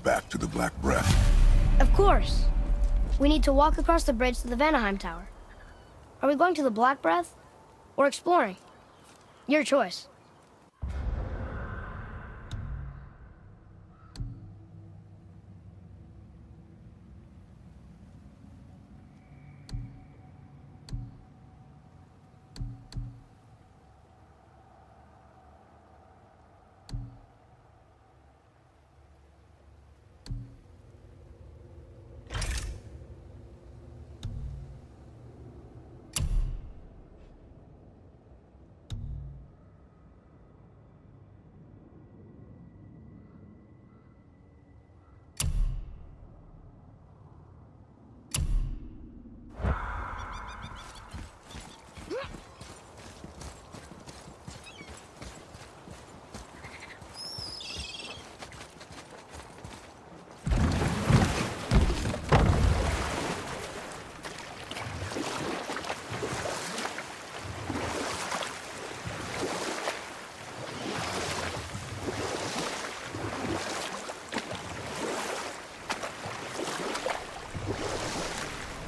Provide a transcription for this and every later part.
back to the Black Breath? Of course. We need to walk across the bridge to the Vanaheim Tower. Are we going to the Black Breath? Or exploring? Your choice.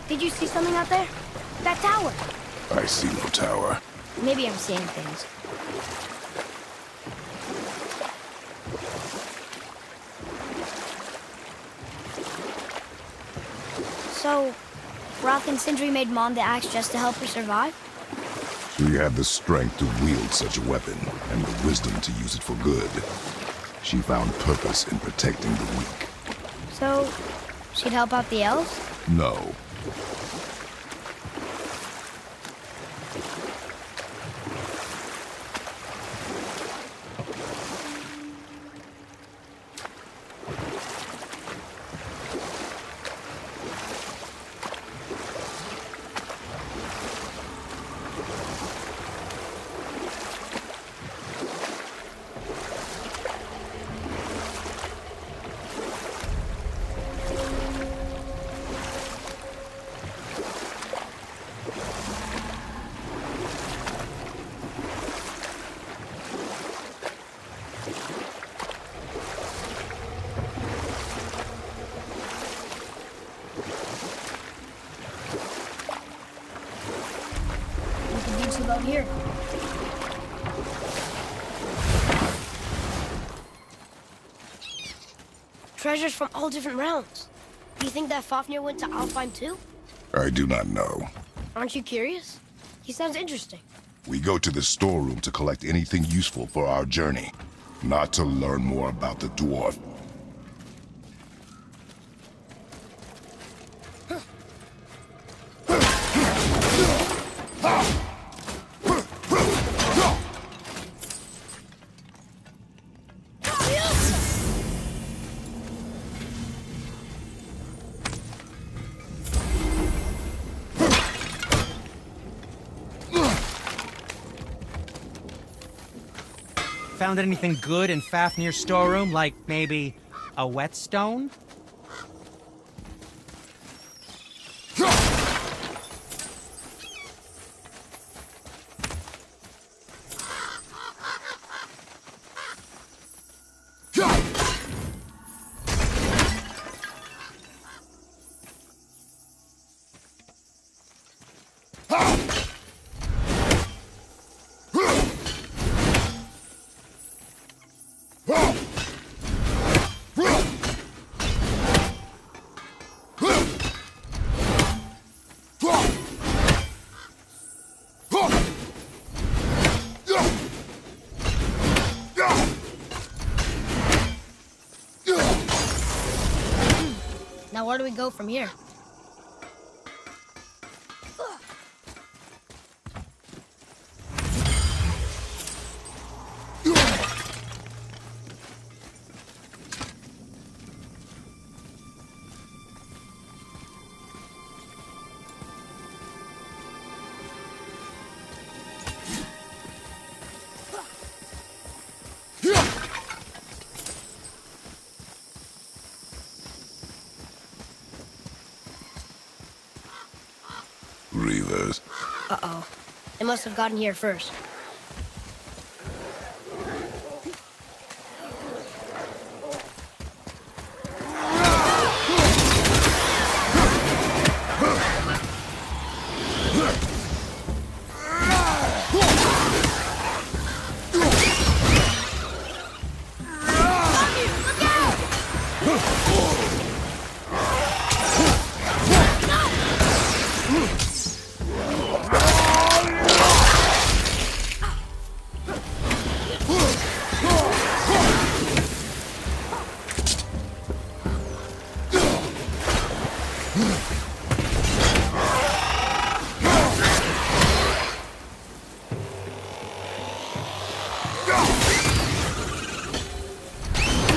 Did you see something out there? That tower! I see no tower. Maybe I'm seeing things. So, Rock and Sindri made Mom the axe just to help her survive? She had the strength to wield such a weapon, and the wisdom to use it for good. She found purpose in protecting the weak. So, she'd help out the elves? No. About here. Treasures from all different realms. Do you think that Fafnir went to Alfheim too? I do not know. Aren't you curious? He sounds interesting. We go to the storeroom to collect anything useful for our journey, not to learn more about the dwarf. Found anything good in Fafnir's storeroom, like maybe a whetstone? Now where do we go from here? Reavers. Uh-oh. They must have gotten here first. We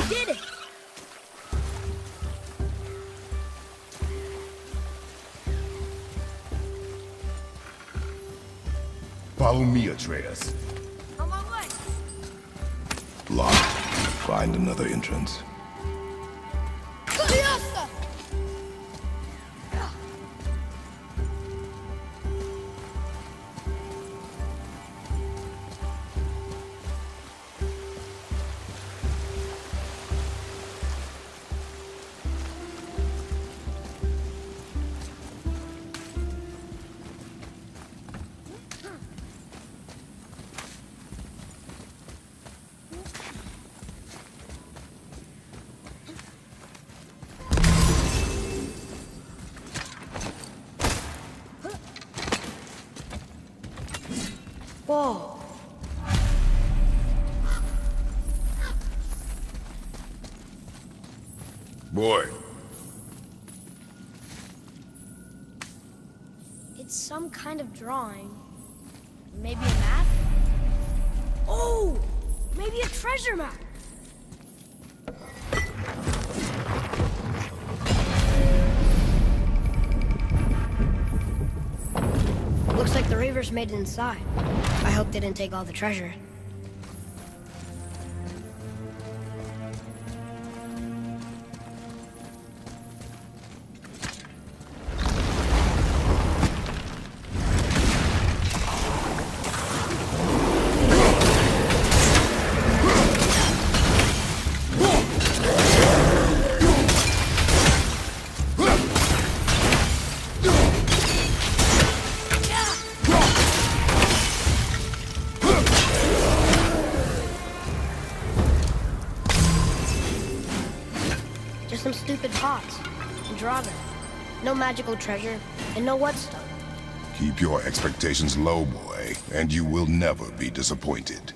did it! Follow me, Atreus. On my way! Locked. Find another entrance. Furiosa! Whoa. Boy, It's some kind of drawing. Maybe a map? Oh! Maybe a treasure map! Looks like the Reavers made it inside. I hope they didn't take all the treasure. Just some stupid pots and Draugr. No magical treasure and no whetstone. keep your expectations low, boy, and you will never be disappointed.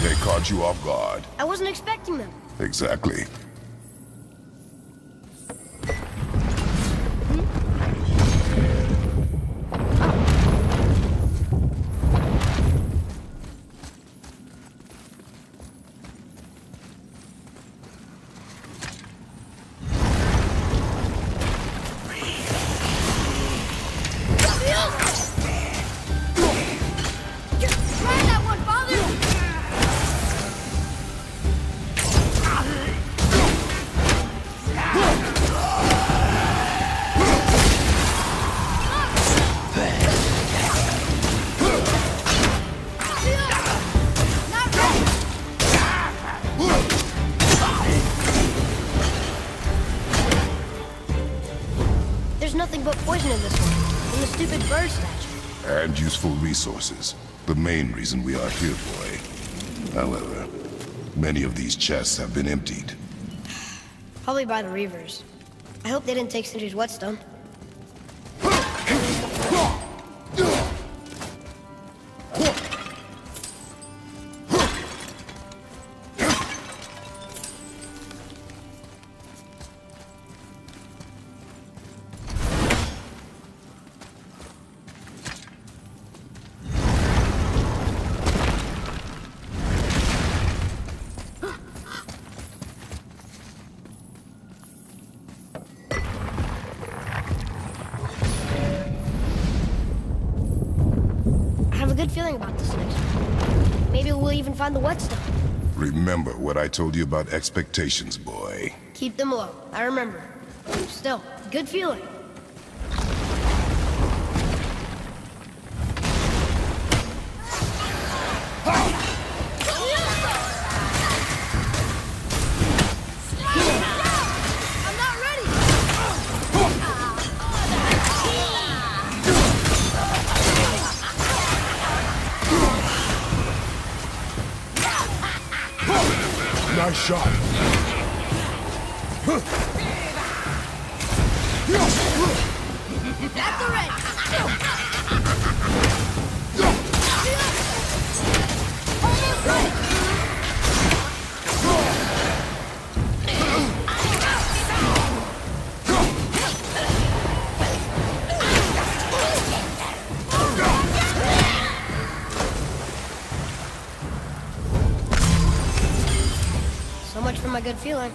They caught you off guard. I wasn't expecting them. Exactly. Try that one, Father! There's nothing but poison in this one, and the stupid bird statue. And useful resources. The main reason we are here, boy. However, many of these chests have been emptied. Probably by the Reavers. I hope they didn't take Sindri's whetstone. I have a good feeling about this next one. Maybe we'll even find the whetstone. Remember what I told you about expectations, boy. Keep them low. I remember. Still, good feeling. I'm not ready! sharp. At the ready. Almost ready. So much for my good feeling.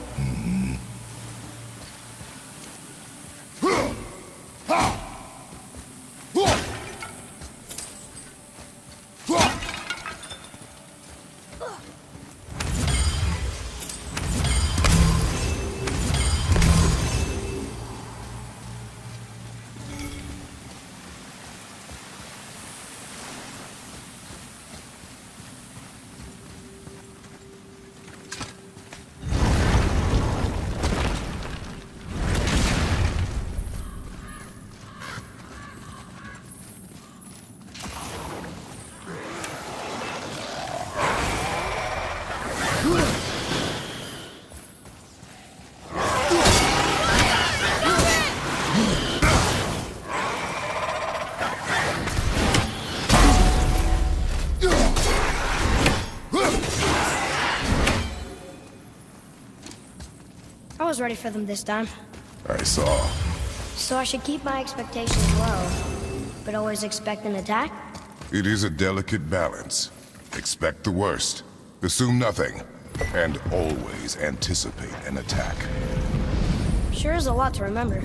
I was ready for them this time. I saw. So I should keep my expectations low, but always expect an attack? It is a delicate balance. Expect the worst, assume nothing, and always anticipate an attack. Sure is a lot to remember.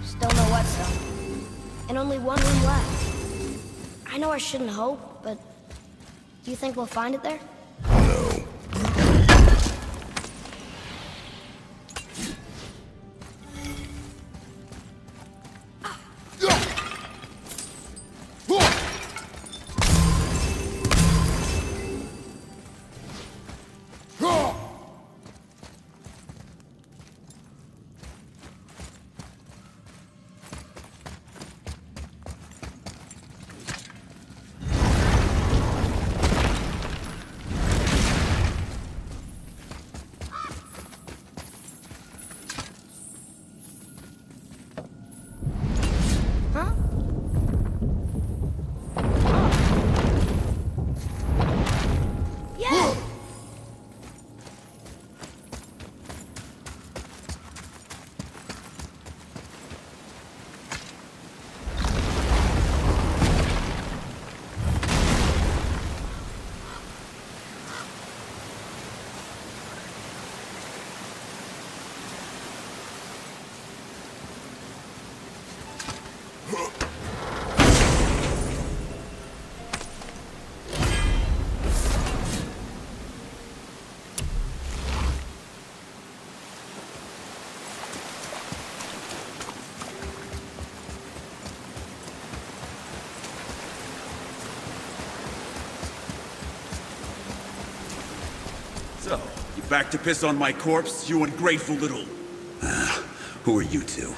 Still no whetstone. And only one room left. I know I shouldn't hope, but do you think we'll find it there? No. Huh? Yeah! So, you back to piss on my corpse, you ungrateful little... who are you two?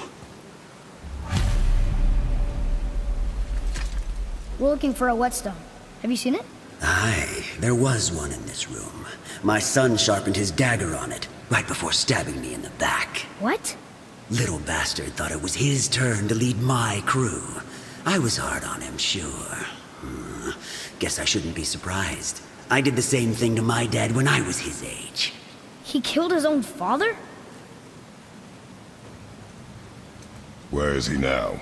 We're looking for a whetstone. Have you seen it? Aye, there was one in this room. My son sharpened his dagger on it, right before stabbing me in the back. What? Little bastard thought it was his turn to lead my crew. I was hard on him, sure. Guess I shouldn't be surprised. I did the same thing to my dad when I was his age. He killed his own father? Where is he now?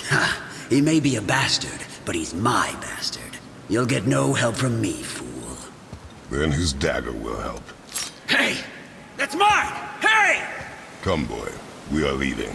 Ha! He may be a bastard, but he's my bastard. You'll get no help from me, fool. Then his dagger will help. Hey! That's mine! Hey! Come, boy. We are leaving.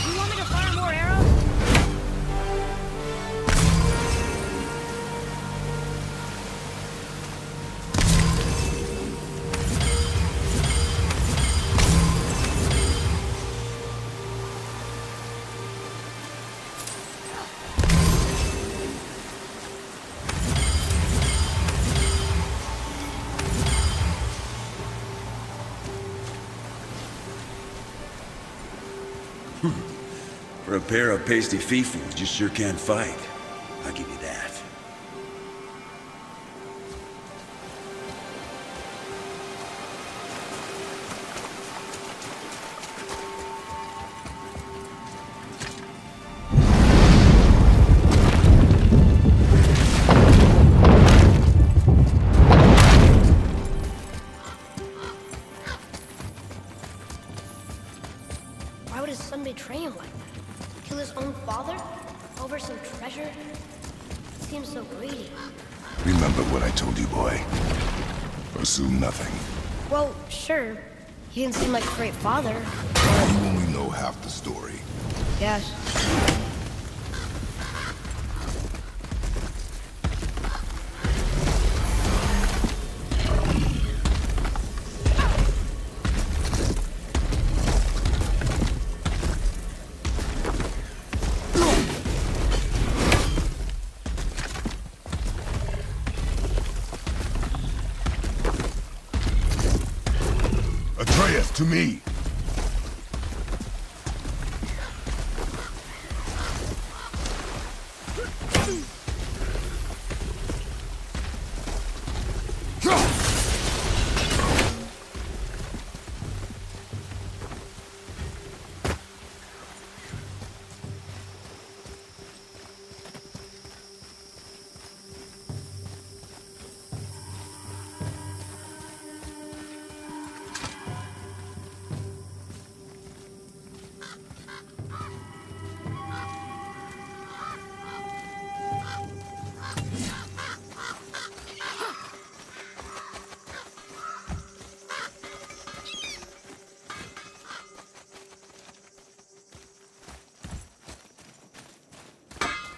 You want me to fire more arrows? For a pair of pasty fiefus, you sure can fight. I'll give you that. Why would his son betray him like that? Kill his own father? Over some treasure? He seems so greedy. Remember what I told you, boy. Assume nothing. Well, sure. He didn't seem like a great father. You only know half the story. Yes. Atreus, to me!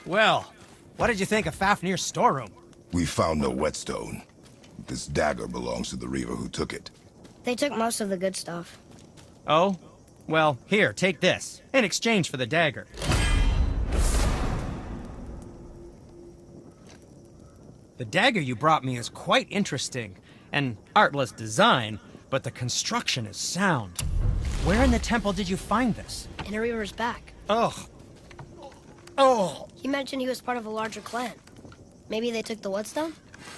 Well, what did you think of Fafnir's storeroom? We found no whetstone. This dagger belongs to the Reaver who took it. They took most of the good stuff. Oh? Well, here, take this, in exchange for the dagger. The dagger you brought me is quite interesting. An artless design, but the construction is sound. Where in the temple did you find this? In a Reaver's back. Ugh. Oh! He mentioned he was part of a larger clan. Maybe they took the whetstone?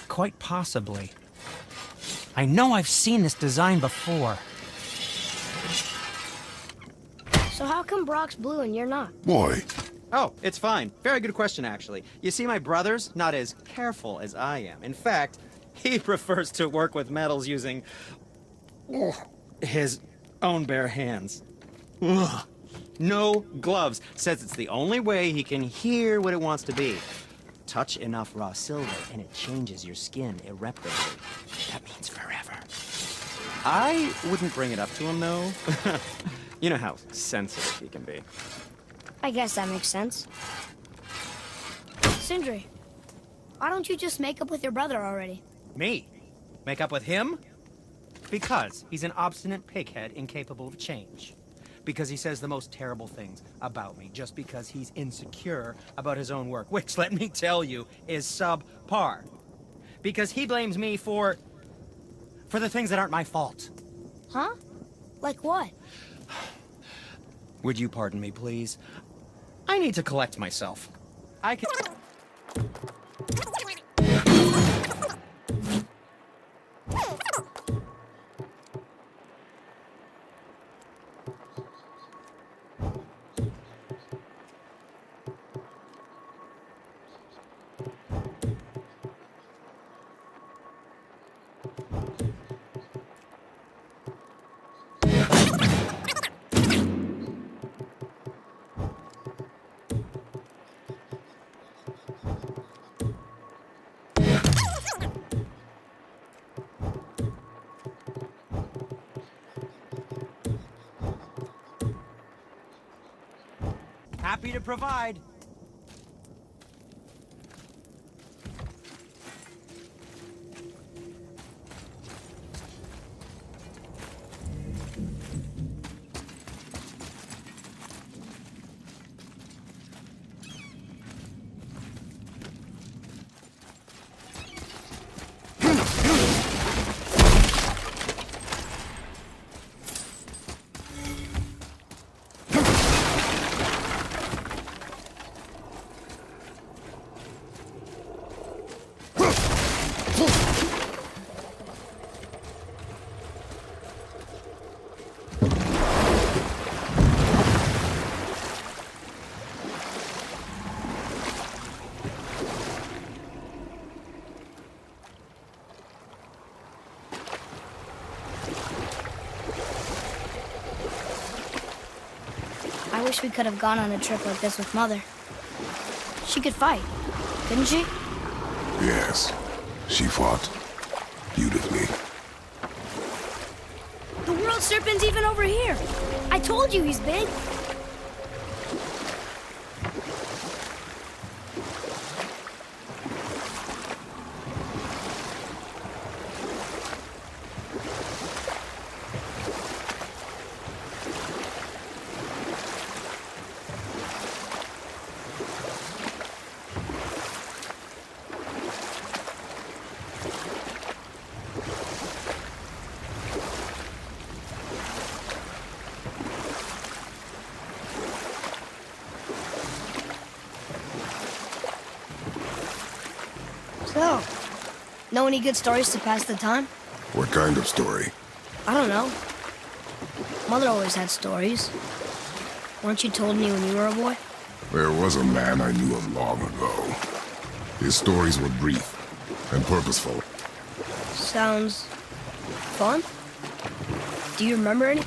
Quite possibly. I know I've seen this design before. So how How come Brock's blue and you're not? Boy, Oh, it's fine. Very good question, actually. You see, my brother's not as careful as I am. In fact, he prefers to work with metals using his own bare hands. Ugh. No gloves. Says it's the only way he can hear what it wants to be. Touch enough raw silver and it changes your skin irreparably. That means forever. I wouldn't bring it up to him, though. You know how sensitive he can be. I guess that makes sense. Sindri, why don't you just make up with your brother already? Me? Make up with him? Because he's an obstinate pighead incapable of change. Because he says the most terrible things about me, just because he's insecure about his own work, which, let me tell you, is subpar. Because he blames me for the things that aren't my fault. Huh? Like what? Would you pardon me, please? I need to collect myself. I can... Happy to provide. I wish we could have gone on a trip like this with Mother. She could fight, couldn't she? yes, she fought beautifully. The world serpent's even over here. I told you he's big. So, know any good stories to pass the time? What kind of story? I don't know. Mother always had stories. Weren't you told me when you were a boy? There was a man I knew of long ago. His stories were brief and purposeful. Sounds fun. Do you remember any?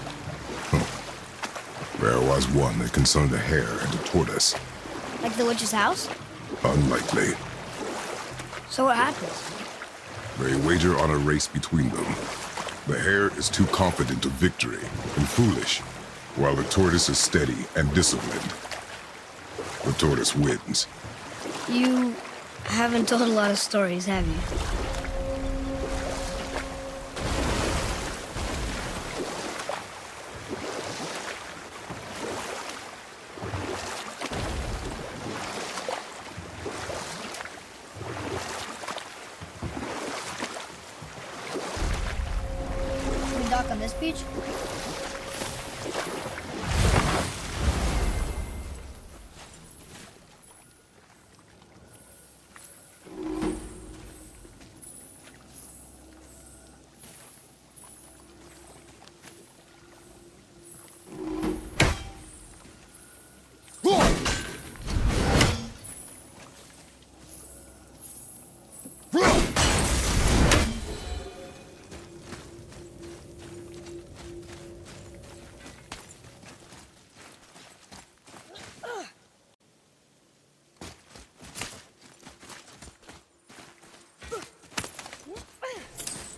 There was one that concerned a hare and a tortoise. Like the witch's house? Unlikely. So what happens? They wager on a race between them. The hare is too confident of victory and foolish, while the tortoise is steady and disciplined. The tortoise wins. You haven't told a lot of stories, have you? Can we dock on this beach?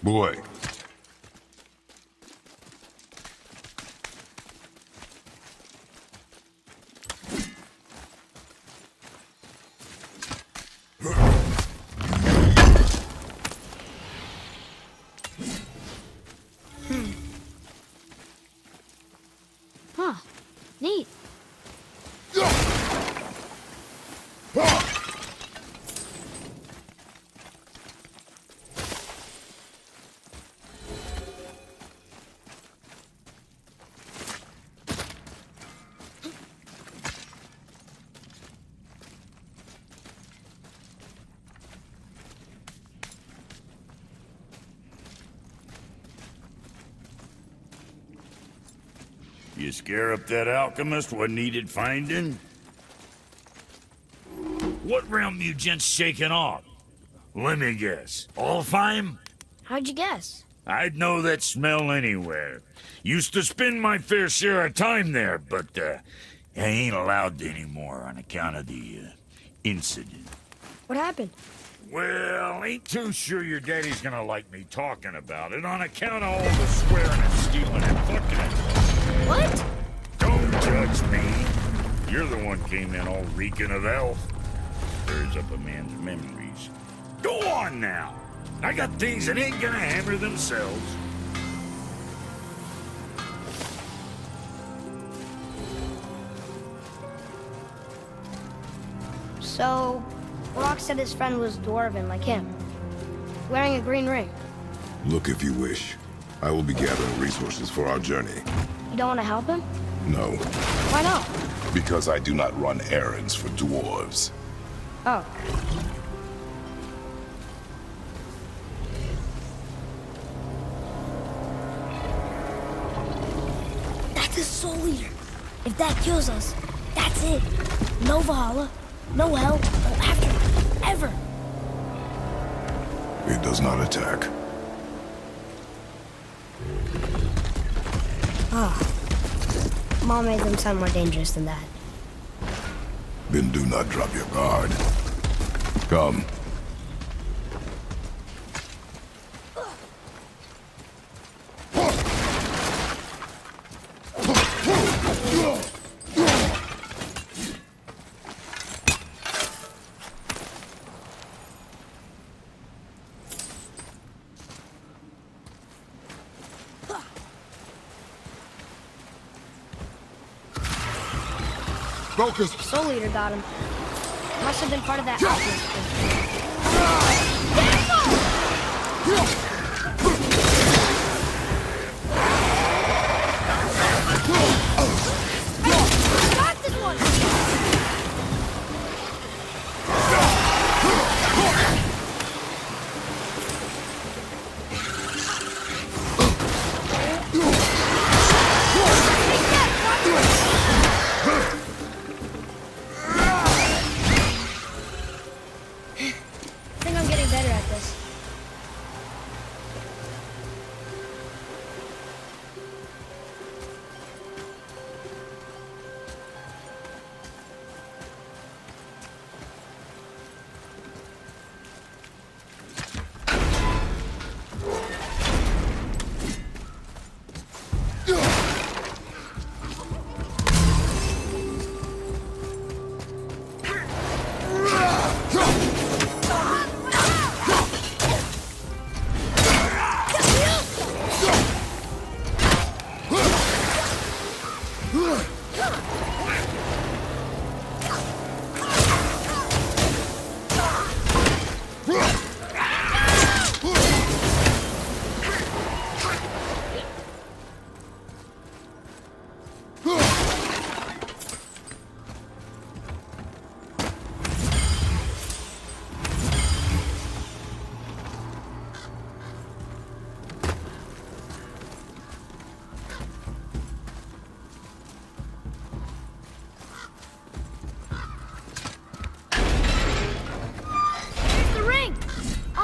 Boy. Huh. Neat. You scare up that alchemist what needed finding? What realm you gents shaking off? Let me guess. Alfheim? How'd you guess? I'd know that smell anywhere. Used to spend my fair share of time there, but I ain't allowed to anymore on account of the incident. What happened? Well, ain't too sure your daddy's gonna like me talking about it on account of all the swearing and stealing and fucking. What? Don't judge me. You're the one came in all reeking of elf. Stirs up a man's memories. Go on now. I got things that ain't gonna hammer themselves. So, Rock said his friend was dwarven like him, wearing a green ring. Look if you wish. I will be gathering resources for our journey. You don't want to help him? No, Why not? because I do not run errands for dwarves. Oh. That's the Soul Eater. If that kills us, that's it. No Valhalla, no hell, no afterlife, ever. It does not attack. Mom made them sound more dangerous than that. Then do not drop your guard. Come. Focus! Soul Eater got him. Must have been part of that alchemist thing. Got this one! I think I'm getting better at this.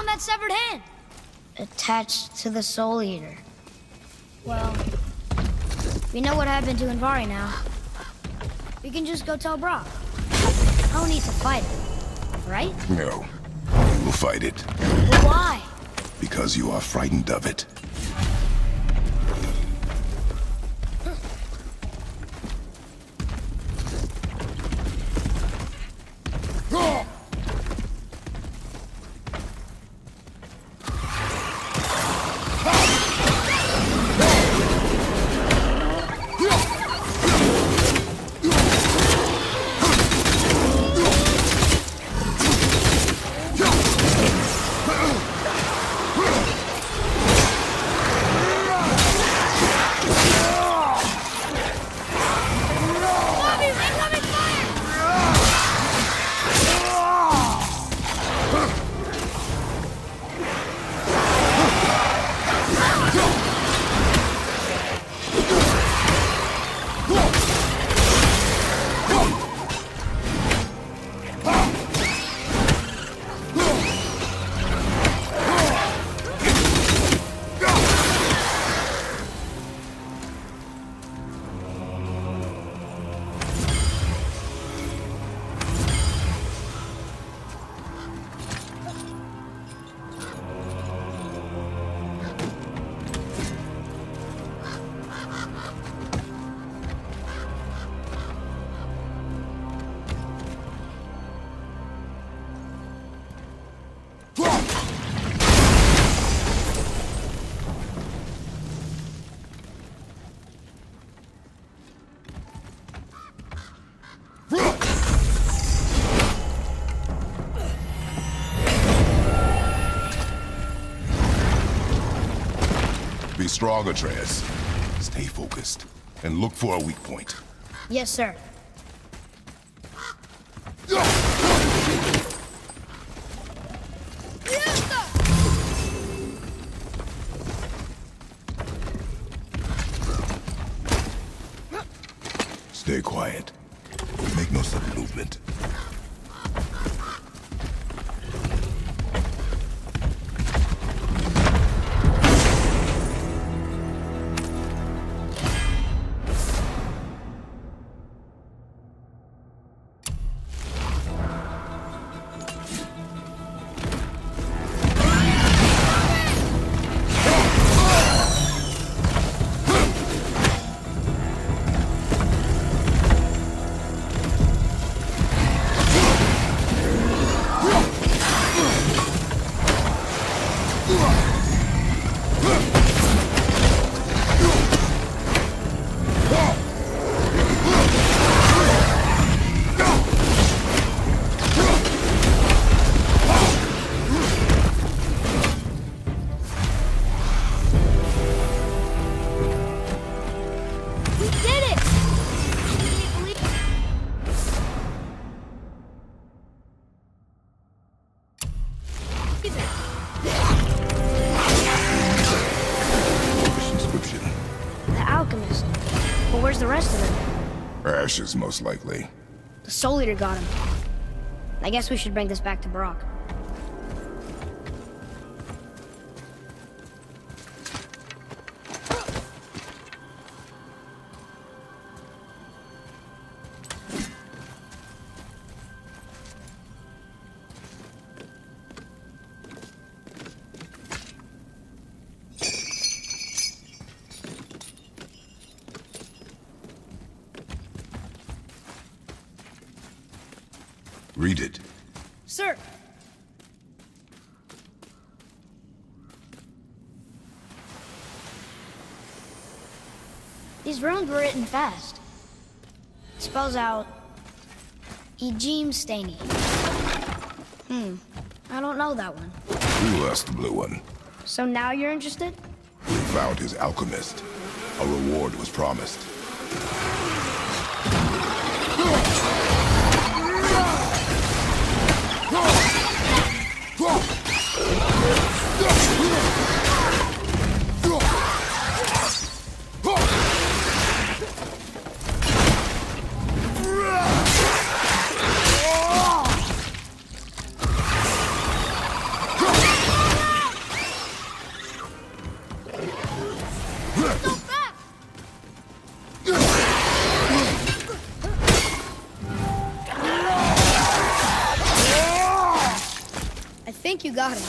That severed hand. Attached to the Soul Eater. Well, we know what happened to Invari now. We can just go tell Brock. No need to fight it, right? No. We will fight it. But why? Because you are frightened of it. Be strong, Atreus. Stay focused, and look for a weak point. Yes, sir. Stay quiet. Make no sudden movement. Where's the rest of them? Ashes, most likely. The Soul Eater got him. I guess we should bring this back to Brock. Read it. Sir! These runes were written fast. It spells out Ejim Staney. I don't know that one. Who lost the blue one? So now you're interested? We found his alchemist. A reward was promised. I think you got him.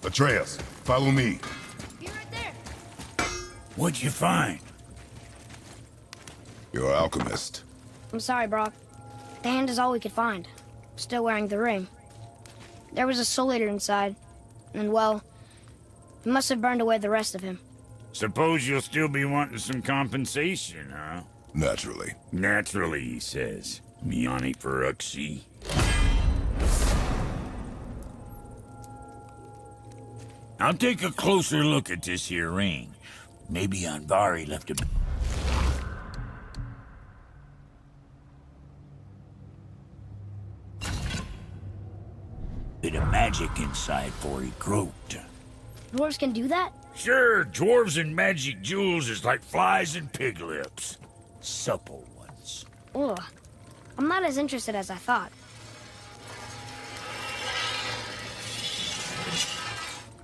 Atreus, follow me. Be right there. What'd you find? You're an alchemist. I'm sorry, Brock. The hand is all we could find. Still wearing the ring. There was a soul eater inside, and well, he must have burned away the rest of him. Suppose you'll still be wanting some compensation, huh? Naturally. Naturally, he says. Miani Feruxi. I'll take a closer look at this here ring. Maybe Anvari left a... bit of magic inside for he croaked. Dwarves can do that? Sure, dwarves and magic jewels is like flies and pig lips. Supple ones. Ugh. I'm not as interested as I thought.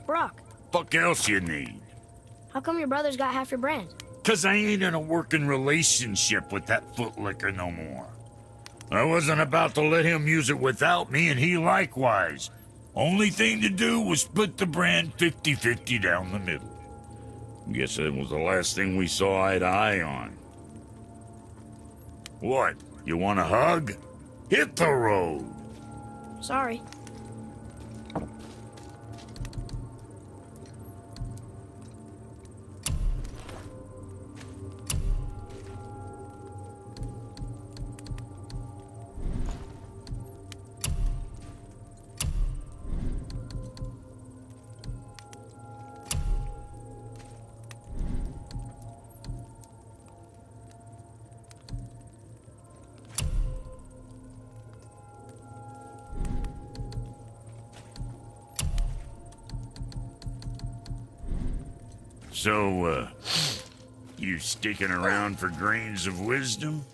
Brock, Fuck else you need? how come your brother's got half your brand? 'Cause I ain't in a working relationship with that footlicker no more. I wasn't about to let him use it without me, and he likewise. Only thing to do was split the brand 50-50 down the middle. Guess that was the last thing we saw eye to eye on. What? You want a hug? Hit the road! Sorry. So, you sticking around for grains of wisdom?